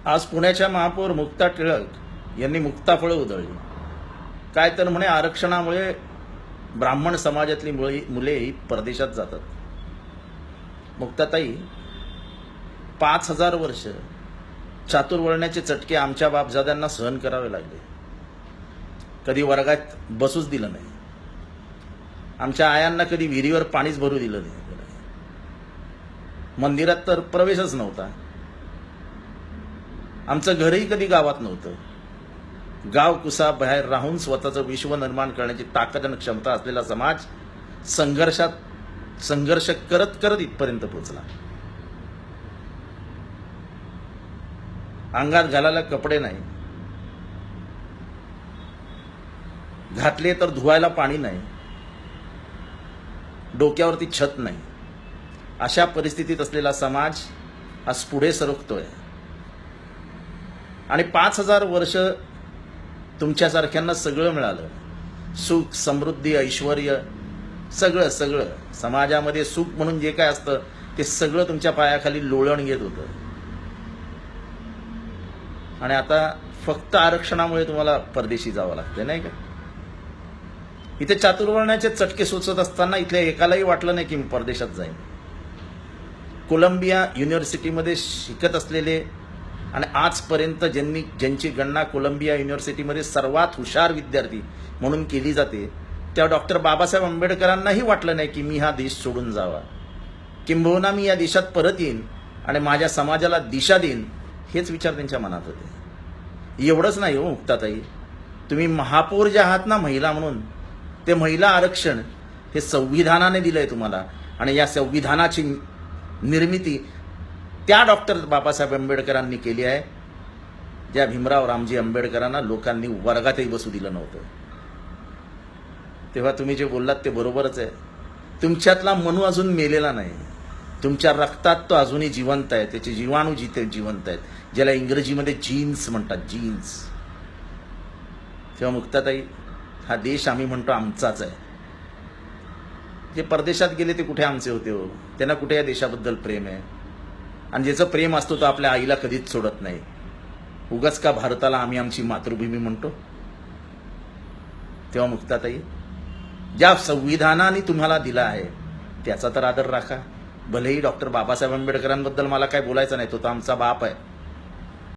आज पुण्याच्या महापौर मुक्ता टिळक यांनी मुक्ताफळं उधळली. काय तर म्हणे आरक्षणामुळे ब्राह्मण समाजातली मुले परदेशात जातात. मुक्ताताई, 5,000 वर्ष चातुर्वर्ण्याचे चटके आमच्या बापजाद्यांना सहन करावे लागले. कधी वर्गात बसूच दिलं नाही. आमच्या आयांना कधी विहिरीवर पाणीच भरू दिलं नाही. मंदिरात तर प्रवेशच नव्हता. आमचं घरही कधी गावात नव्हतं. गाव कुसा बाहेर राहून स्वतःचं विश्व निर्माण करण्याची ताकद आणि क्षमता असलेला समाज संघर्ष करत करत इथपर्यंत पोहोचला. अंगात घालायला कपडे नाही, घातले तर धुवायला पाणी नाही, डोक्यावरती छत नाही. अशा परिस्थितीत असलेला समाज आज पुढे सरकतोय. आणि 5,000 वर्ष तुमच्यासारख्यांना सगळं मिळालं. सुख, समृद्धी, ऐश्वर्य, सगळं सगळं समाजामध्ये सुख म्हणून जे काय असतं ते सगळं तुमच्या पायाखाली लोळण येत होतं. आणि आता फक्त आरक्षणामुळे तुम्हाला परदेशी जावं लागतं, नाही का? इथे चातुर्वर्ण्याचे चटके सुचत असताना इथल्या एकालाही वाटलं नाही की मी परदेशात जाईन. कोलंबिया युनिव्हर्सिटीमध्ये शिकत असलेले आणि आजपर्यंत ज्यांची गणना कोलंबिया युनिव्हर्सिटीमध्ये सर्वात हुशार विद्यार्थी म्हणून केली जाते, त्या डॉक्टर बाबासाहेब आंबेडकरांनाही वाटलं नाही की मी हा देश सोडून जावा. किंबहुना मी या देशात परत येईन आणि माझ्या समाजाला दिशा देईन, हेच विचार त्यांच्या मनात होते. एवढंच नाही हो मुक्ताताई, तुम्ही महापौर जे आहात ना महिला म्हणून, ते महिला आरक्षण हे संविधानाने दिलंय तुम्हाला. आणि या संविधानाची निर्मिती त्या डॉक्टर बाबासाहेब आंबेडकरांनी केली आहे, ज्या भीमराव रामजी आंबेडकरांना लोकांनी वर्गातही बसू दिलं नव्हतं. तेव्हा तुम्ही जे बोललात ते बरोबरच आहे. तुमच्यातला मनू अजून मेलेला नाही. तुमच्या रक्तात तो अजूनही जिवंत आहे. त्याचे जीवाणू जिवंत आहेत, ज्याला इंग्रजीमध्ये जीन्स म्हणतात, जीन्स. तेव्हा मुक्ताताई, हा देश आम्ही म्हणतो आमचाच आहे. जे परदेशात गेले ते कुठे आमचे होते हो? त्यांना कुठे या देशाबद्दल प्रेम आहे? आणि ज्याचं प्रेम असतो तो आपल्या आईला कधीच सोडत नाही. उगाच का भारताला आम्ही आमची मातृभूमी म्हणतो? तेव्हा मुक्ताताई, ज्या संविधानाने तुम्हाला दिला आहे त्याचा तर आदर राखा. भलेही डॉक्टर बाबासाहेब आंबेडकरांबद्दल मला काय बोलायचं नाही, तो तर आमचा बाप आहे.